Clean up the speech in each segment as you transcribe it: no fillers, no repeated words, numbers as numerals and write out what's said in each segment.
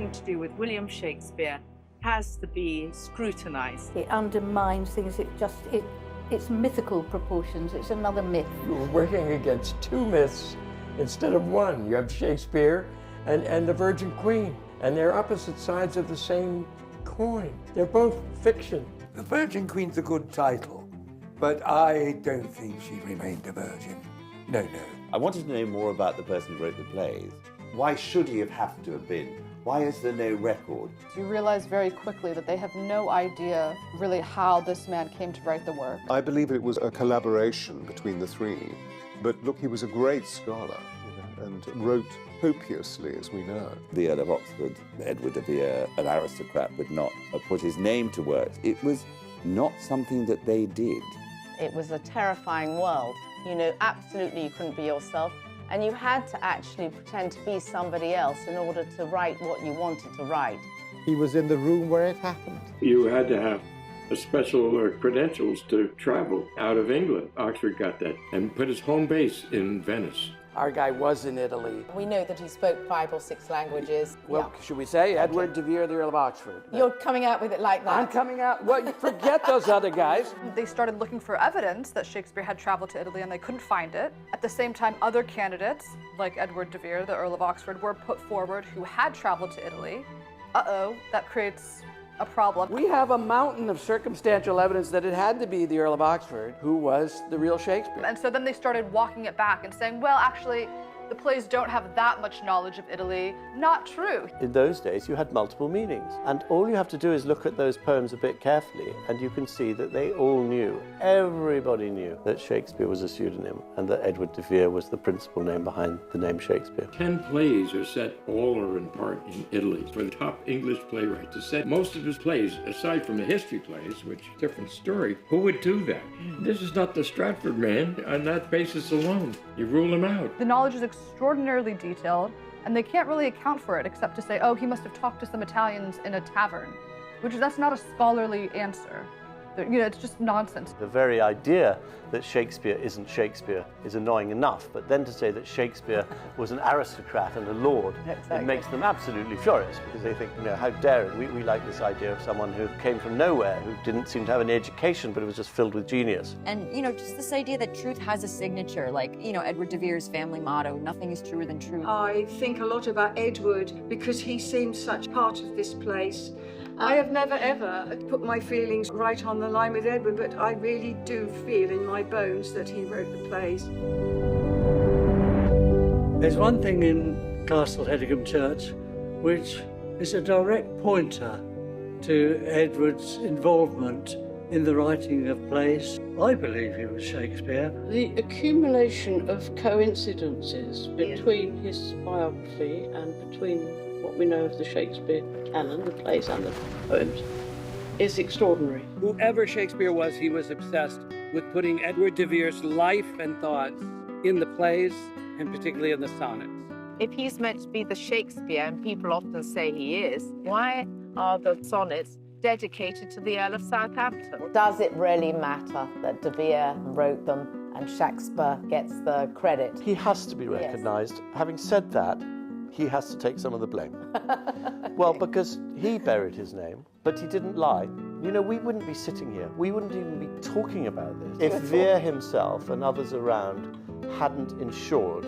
anything to do with William Shakespeare has to be scrutinized. It undermines things. It's mythical proportions. It's another myth. You're working against two myths instead of one. You have Shakespeare and the Virgin Queen, and they're opposite sides of the same coin. They're both fiction. The Virgin Queen's a good title, but I don't think she remained a virgin. No. I wanted to know more about the person who wrote the plays. Why should he have to have been? Why is there no record? You realize very quickly that they have no idea really how this man came to write the work. I believe it was a collaboration between the three. But look, he was a great scholar, and wrote copiously, as we know. The Earl of Oxford, Edward de Vere, an aristocrat, would not have put his name to words. It was not something that they did. It was a terrifying world. You know, absolutely you couldn't be yourself. And you had to actually pretend to be somebody else in order to write what you wanted to write. He was in the room where it happened. You had to have a special credentials to travel out of England. Oxford got that and put his home base in Venice. Our guy was in Italy. We know that he spoke 5 or 6 languages. Well, should we say Edward de Vere, the Earl of Oxford? You're coming out with it like that. I'm coming out. Well, forget those other guys. They started looking for evidence that Shakespeare had traveled to Italy and they couldn't find it. At the same time, other candidates, like Edward de Vere, the Earl of Oxford, were put forward who had traveled to Italy. That creates a problem. We have a mountain of circumstantial evidence that it had to be the Earl of Oxford who was the real Shakespeare. And so then they started walking it back and saying, well, actually, the plays don't have that much knowledge of Italy. Not true. In those days, you had multiple meanings. And all you have to do is look at those poems a bit carefully, and you can see that they all knew, everybody knew, that Shakespeare was a pseudonym and that Edward de Vere was the principal name behind the name Shakespeare. 10 plays are set all or in part in Italy. For the top English playwright to set most of his plays, aside from the history plays, which is a different story, who would do that? This is not the Stratford man on that basis alone. You rule him out. The knowledge is extraordinarily detailed, and they can't really account for it except to say, oh, he must have talked to some Italians in a tavern, that's not a scholarly answer. It's just nonsense. The very idea that Shakespeare isn't Shakespeare is annoying enough, but then to say that Shakespeare was an aristocrat and a lord, Exactly. It makes them absolutely furious, because they think, how dare it? We like this idea of someone who came from nowhere, who didn't seem to have any education, but it was just filled with genius. And, just this idea that truth has a signature, like, Edward de Vere's family motto, nothing is truer than truth. I think a lot about Edward because he seems such part of this place. I have never ever put my feelings right on the line with Edward, but I really do feel in my bones that he wrote the plays. There's one thing in Castle Hedingham Church which is a direct pointer to Edward's involvement in the writing of plays. I believe he was Shakespeare. The accumulation of coincidences between his biography and between what we know of the Shakespeare canon, the plays and the poems, is extraordinary. Whoever Shakespeare was, he was obsessed with putting Edward de Vere's life and thoughts in the plays, and particularly in the sonnets. If he's meant to be the Shakespeare, and people often say he is, why are the sonnets dedicated to the Earl of Southampton? Does it really matter that de Vere wrote them and Shakespeare gets the credit? He has to be recognised. Yes. Having said that, he has to take some of the blame. Well, because he buried his name, but he didn't lie. We wouldn't be sitting here. We wouldn't even be talking about this if Vere himself and others around hadn't ensured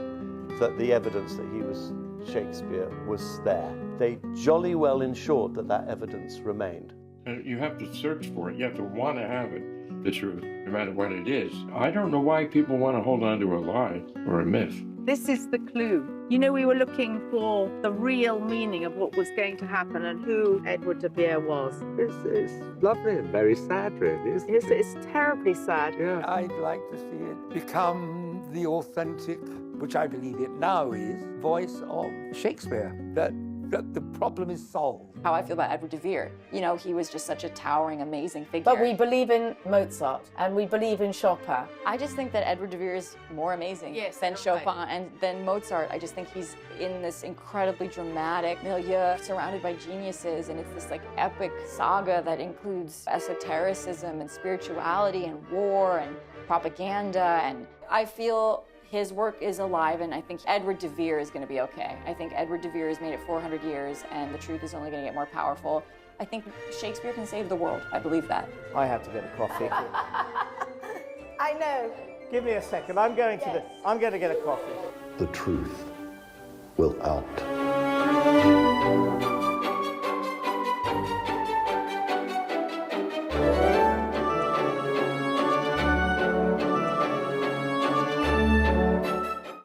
that the evidence that he was Shakespeare was there. They jolly well ensured that that evidence remained. And you have to search for it. You have to want to have it, the truth, no matter what it is. I don't know why people want to hold on to a lie or a myth. This is the clue. We were looking for the real meaning of what was going to happen and who Edward de Vere was. It's lovely and very sad, really, isn't it? It's terribly sad. Yeah. I'd like to see it become the authentic, which I believe it now is, voice of Shakespeare. That the problem is solved. How I feel about Edward de Vere. He was just such a towering, amazing figure. But we believe in Mozart and we believe in Chopin. I just think that Edward de Vere is more amazing than Chopin and than Mozart. I just think he's in this incredibly dramatic milieu surrounded by geniuses, and it's this epic saga that includes esotericism and spirituality and war and propaganda, and I feel His work is alive, and I think Edward de Vere is going to be okay. I think Edward de Vere has made it 400 years, and the truth is only going to get more powerful. I think Shakespeare can save the world. I believe that. I have to get a coffee. I know. Give me a second. I'm going to get a coffee. The truth will out.